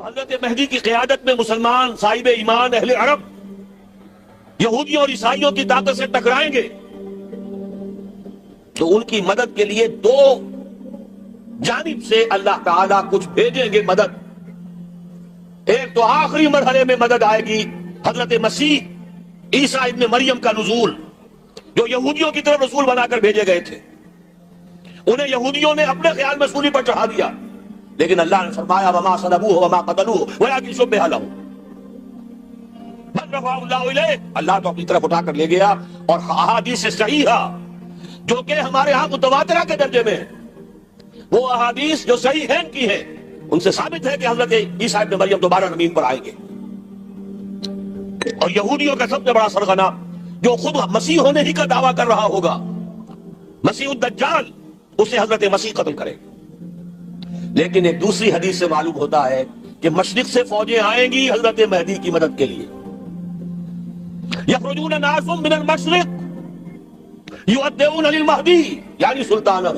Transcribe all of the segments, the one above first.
جب حضرت مہدی کی قیادت میں مسلمان صاحب ایمان اہل عرب یہودیوں اور عیسائیوں کی طاقت سے ٹکرائیں گے تو ان کی مدد کے لیے دو جانب سے اللہ تعالیٰ کچھ بھیجیں گے مدد. ایک تو آخری مرحلے میں مدد آئے گی حضرت مسیح عیسیٰ ابن مریم کا نزول، جو یہودیوں کی طرف رسول بنا کر بھیجے گئے تھے. انہیں یہودیوں نے اپنے خیال میں سولی پر چڑھا دیا، لیکن اللہ نے فرمایا وما صلبوہ وما قتلوہ ولکن شبہ لہم بل رفعہ اللہ الیہ. اللہ تو اپنی طرف اٹھا کر لے گیا. اور احادیث صحیحہ جو کہ ہمارے ہاں متواترہ کے درجے میں وہ احادیث جو صحیح ہیں کی ہیں، ان سے ثابت ہے کہ حضرت عیسیٰ ابن مریم دوبارہ زمین پر آئیں گے. اور یہودیوں کا سب سے بڑا سرغنہ جو خود مسیح ہونے ہی کا دعویٰ کر رہا ہوگا، مسیح الدجال، اسے حضرت مسیح قتل کرے. لیکن ایک دوسری حدیث سے معلوم ہوتا ہے کہ مشرق سے فوجیں آئیں گی حضرت مہدی کی مدد کے لیے. یخرجون ناس من المشرق یؤدون للمہدی یعنی سلطانہ.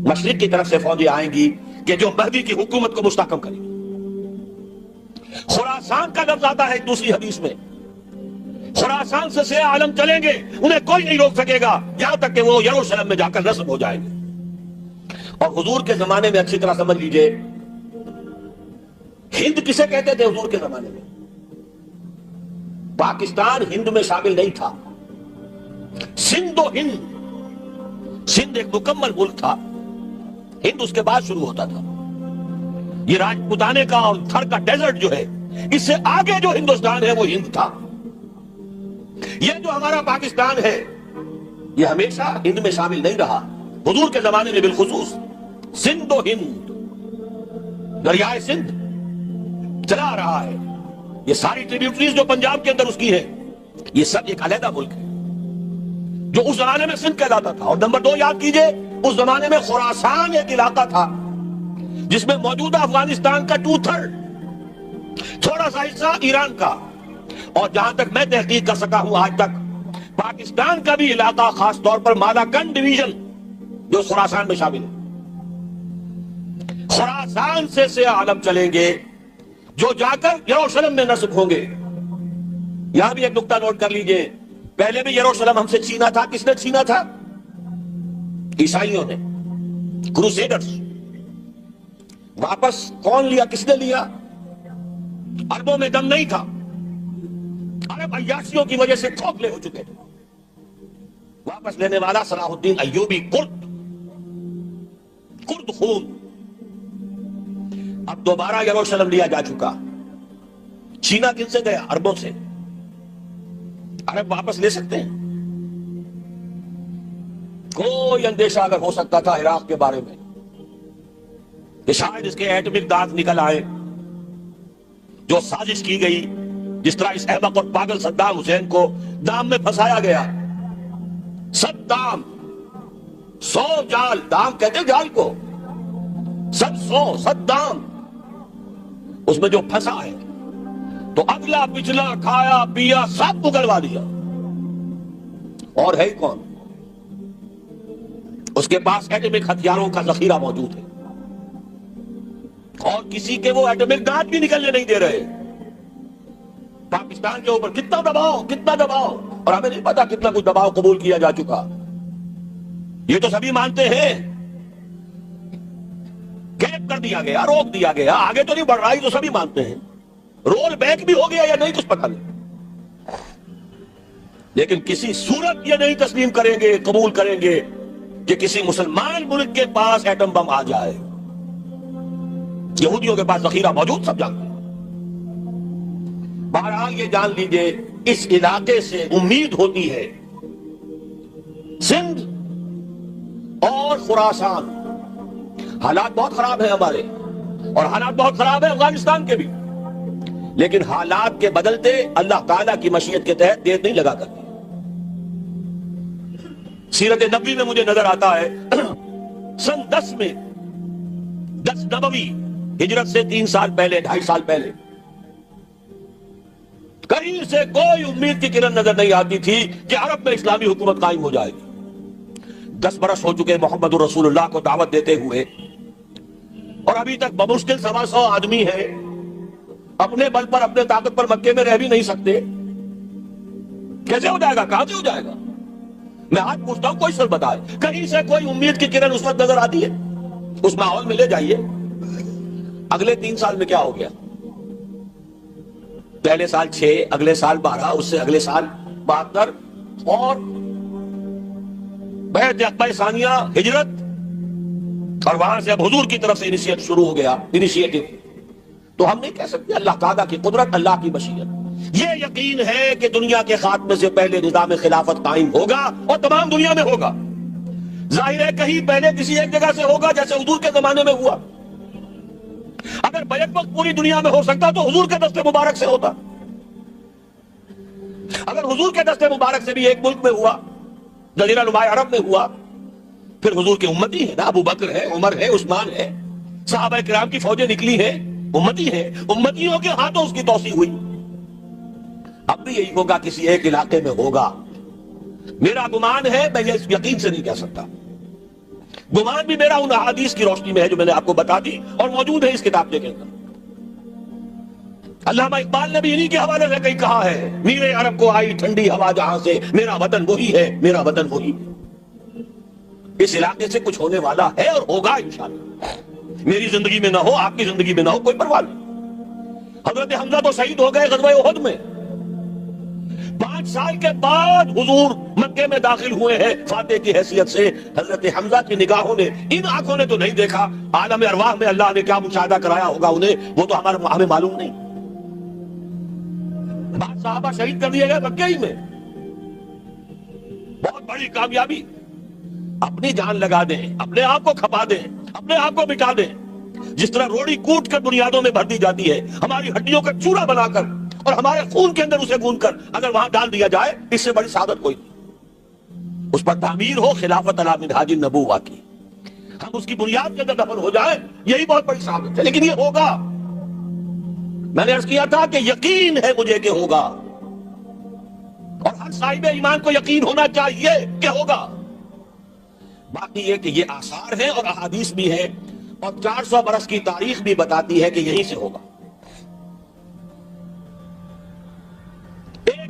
مشرق کی طرف سے فوجیں آئیں گی کہ جو مہدی کی حکومت کو مستحکم کریں گی. خراسان کا لفظ آتا ہے ایک دوسری حدیث میں. خراسان سے سیاہ عالم چلیں گے، انہیں کوئی نہیں روک سکے گا یہاں تک کہ وہ یروشلم میں جا کر نصب ہو جائیں گے. اور حضور کے زمانے میں اچھی طرح سمجھ لیجئے، ہند کسے کہتے تھے حضور کے زمانے میں؟ پاکستان ہند میں شامل نہیں تھا. سندھ و ہند، سندھ ایک مکمل ملک تھا، ہند اس کے بعد شروع ہوتا تھا. یہ راجپوتانے کا اور تھر کا ڈیزرٹ جو ہے، اس سے آگے جو ہندوستان ہے وہ ہند تھا. یہ جو ہمارا پاکستان ہے یہ ہمیشہ ہند میں شامل نہیں رہا. حضور کے زمانے میں بالخصوص سندھ و ہند، دریائے سندھ چلا رہا ہے. یہ ساری ٹریبیوٹریز جو پنجاب کے اندر اس کی ہے، یہ سب ایک علیحدہ ملک ہے جو اس زمانے میں سندھ کہلاتا تھا. اور نمبر 2 یاد کیجئے، اس زمانے میں خراسان ایک علاقہ تھا جس میں موجودہ افغانستان کا 2/3 تھوڑا سا حصہ ایران کا، اور جہاں تک میں تحقیق کر سکا ہوں آج تک پاکستان کا بھی علاقہ، خاص طور پر مالاکنڈ ڈویژن جو خراسان میں شامل ہے. خراسان سے سیاہ عالم چلیں گے جو جا کر یروشلم میں نصب ہوں گے. یہاں بھی ایک نقطہ نوٹ کر لیجئے، پہلے بھی یروشلم ہم سے چھینا تھا. کس نے چھینا تھا؟ عیسائیوں نے، کروسیڈرز. واپس کون لیا؟ کس نے لیا؟ عربوں میں دم نہیں تھا، عرب عیاشیوں کی وجہ سے کھوکھلے ہو چکے تھے. واپس لینے والا صلاح الدین ایوبی، کرد خون. اب دوبارہ یروشلم لیا جا چکا. چھینا کن سے گیا؟ عربوں سے. عرب واپس لے سکتے ہیں؟ کوئی اندیشہ اگر ہو سکتا تھا عراق کے بارے میں کہ شاید اس کے ایٹمک دانت نکل آئے، جو سازش کی گئی، جس طرح اس احمق اور پاگل صدام حسین کو دام میں پھنسایا گیا. صدام 100 جال، دام کہتے جال کو، 100 دام اس میں جو پھنسا ہے، تو اگلا پچھلا کھایا پیا سب اگلوا دیا. اور ہے کون؟ اس کے پاس ایٹمک ہتھیاروں کا ذخیرہ موجود ہے، اور کسی کے وہ ایٹمک دانت بھی نکلنے نہیں دے رہے. پاکستان کے اوپر کتنا دباؤ، اور ہمیں نہیں پتا کتنا کچھ دباؤ قبول کیا جا چکا. یہ تو سبھی مانتے ہیں، گیپ کر دیا گیا، روک دیا گیا، آگے تو نہیں بڑھ رہا، تو سبھی مانتے ہیں. رول بیک بھی ہو گیا یا نہیں کچھ پتہ نہیں، لیکن کسی صورت یہ نہیں تسلیم کریں گے، قبول کریں گے کہ کسی مسلمان ملک کے پاس ایٹم بم آ جائے. یہودیوں کے پاس ذخیرہ موجود، سب جانتے ہیں. بہرحال یہ جان لیجئے، اس علاقے سے امید ہوتی ہے سندھ اور خراسان. حالات بہت خراب ہیں ہمارے، اور حالات بہت خراب ہیں افغانستان کے بھی، لیکن حالات کے بدلتے اللہ تعالیٰ کی مشیت کے تحت دیر نہیں لگا کرتی. سیرت نبوی میں مجھے نظر آتا ہے سن 10 میں، 10 نبوی، ہجرت سے 3 سال پہلے، 2.5 سال پہلے، کہیں سے کوئی امید کی کرن نظر نہیں آتی تھی کہ عرب میں اسلامی حکومت قائم ہو جائے گی. 10 برس ہو چکے محمد رسول اللہ کو دعوت دیتے ہوئے. اور ابھی تک بمشکل 125 آدمی ہے، اپنے بل پر اپنے طاقت پر مکے میں رہ بھی نہیں سکتے. کیسے ہو جائے گا؟ کہاں سے ہو جائے گا؟ میں آج پوچھتا ہوں، کوئی سر بتائے، کہیں سے کوئی امید کی کرن اس وقت نظر آتی ہے؟ اس ماحول میں لے جائیے. اگلے 3 سال میں کیا ہو گیا؟ پہلے سال 6، اگلے سال 12، اس سے اگلے سال 72، اور بیعت عقبہ ثانیہ، ہجرت، اور وہاں سے اب حضور کی طرف سے انیشیٹ شروع ہو گیا، انیشیٹو. تو ہم نہیں کہہ سکتے اللہ تعالیٰ کی قدرت، اللہ کی مشیت. یہ یقین ہے کہ دنیا کے خاتمے سے پہلے نظام خلافت قائم ہوگا اور تمام دنیا میں ہوگا. ظاہر ہے کہیں پہلے کسی ایک جگہ سے ہوگا، جیسے حضور کے زمانے میں ہوا. اگر بیک وقت پوری دنیا میں ہو سکتا تو حضور کے دست مبارک سے ہوتا. اگر حضور کے دست مبارک سے بھی ایک ملک میں ہوا، جزیرہ نماء عرب میں ہوا، پھر حضور کے امتی ہے نا، ابو بکر ہے، عمر ہے، عثمان ہے، صحابہ کرام کی فوجیں نکلی ہیں، امتی ہے، امتیوں کے ہاتھوں اس کی توسیع ہوئی. اب بھی یہی ہوگا، کسی ایک علاقے میں ہوگا. میرا گمان ہے، میں یہ یقین سے نہیں کہہ سکتا، گمان بھی میرا ان احادیث کی روشنی میں ہے جو میں نے آپ کو بتا دی اور موجود ہے اس کتاب کے اندر. علامہ اقبال نے بھی انہی کے حوالے سے کہیں کہا ہے، میرے عرب کو آئی ٹھنڈی ہوا جہاں سے، میرا وطن وہی ہے، میرا وطن وہی ہے. اس علاقے سے کچھ ہونے والا ہے اور ہوگا انشاءاللہ. میری زندگی میں نہ ہو، آپ کی زندگی میں نہ ہو، کوئی پرواہ نہیں. حضرت حمزہ تو شہید ہو گئے غزوہ احد میں. 5 سال کے بعد حضور مکے میں داخل ہوئے ہیں فاتح کی حیثیت سے. حضرت حمزہ کی نگاہوں نے، ان آنکھوں نے تو نہیں دیکھا، عالم ارواح میں اللہ نے کیا مشاہدہ کرایا ہوگا انہیں، وہ تو ہمیں معلوم نہیں. 5 صحابہ شہید کر دیے گئے مکے ہی میں. بہت بڑی کامیابی. اپنی جان لگا دیں، اپنے آپ کو کھپا دیں، اپنے آپ کو مٹا دیں. جس طرح روڑی کوٹ کر بنیادوں میں بھر دی جاتی ہے، ہماری ہڈیوں کا چورا بنا کر اور ہمارے خون کے اندر اسے گون کر اگر وہاں ڈال دیا جائے، اس سے بڑی سعادت کوئی نہیں. اس پر تعمیر ہو خلافت علی منہاج النبوہ کی، ہم اس کی بنیاد کے اندر دفن ہو جائیں، یہی بہت بڑی سعادت ہے. لیکن یہ ہوگا. میں نے عرض کیا تھا کہ یقین ہے مجھے کہ ہوگا، اور ہر صاحب ایمان کو یقین ہونا چاہیے کہ ہوگا. باقی یہ کہ یہ آثار ہیں اور احادیث بھی ہیں، اور 400 برس کی تاریخ بھی بتاتی ہے کہ یہیں سے ہوگا.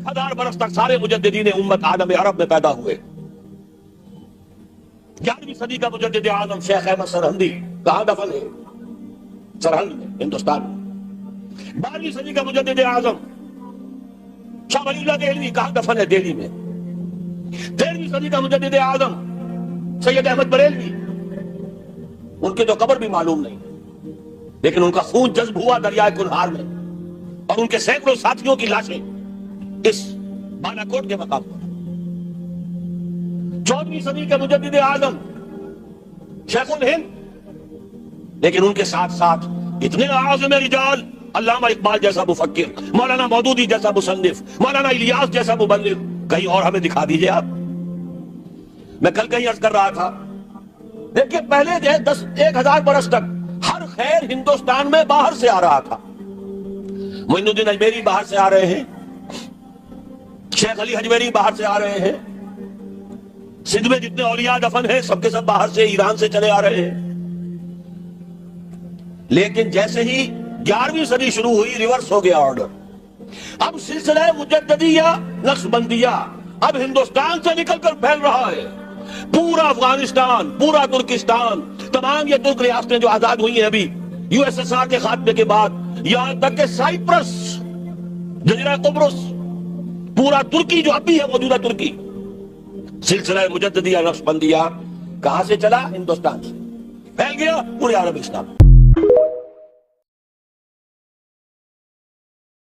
1000 برس تک سارے مجددین امت عالم عرب میں پیدا ہوئے. 11ویں صدی کا مجدد اعظم شیخ احمد سرہندی کہاں دفن ہے؟ سرہند میں، ہندوستان میں. 12ویں صدی کا مجدد اعظم شاہ ولی اللہ دہلوی کہاں دفن ہے؟ دہلی میں. 13ویں صدی کا مجدد اعظم سید احمد بریلوی، ان کی تو قبر بھی معلوم نہیں، لیکن ان کا خون جذب ہوا دریائے کنہار میں، اور ان کے سینکڑوں ساتھیوں کی لاشیں اس بالا کوٹ کے مقام پر. 14ویں صدی کے مجدد اعظم شیخ الہند، لیکن ان کے ساتھ ساتھ اتنے اعظم رجال، علامہ اقبال جیسا مفکر، مولانا مودودی جیسا مصنف، مولانا الیاس جیسا مبلغ. کہیں اور ہمیں دکھا دیجئے آپ. میں کل کہیں عرض کر رہا تھا، دیکھیں پہلے 1000 برس تک ہر خیر ہندوستان میں باہر سے آ رہا تھا. معین الدین اجمیری باہر سے آ رہے ہیں، شیخ علی حجویری باہر سے آ رہے ہیں، سندھ میں جتنے اولیاء دفن ہیں سب کے سب باہر سے، ایران سے چلے آ رہے ہیں. لیکن جیسے ہی 11ویں صدی شروع ہوئی، ریورس ہو گیا آرڈر. اب سلسلہ مجددیہ نقشبندیہ اب ہندوستان سے نکل کر پھیل رہا ہے. پورا افغانستان، پورا ترکستان، تمام یہ ترک ریاستیں جو آزاد ہوئی ہیں ابھی یو ایس ایس آر کے خاتمے کے بعد، یہاں تک کہ سائپرس، جزیرہ قبرص، پورا ترکی جو اب بھی ہے موجودہ ترکی، سلسلہ مجددیہ نقشبندیہ کہاں سے چلا؟ ہندوستان سے پھیل گیا پورے عرب اسلام.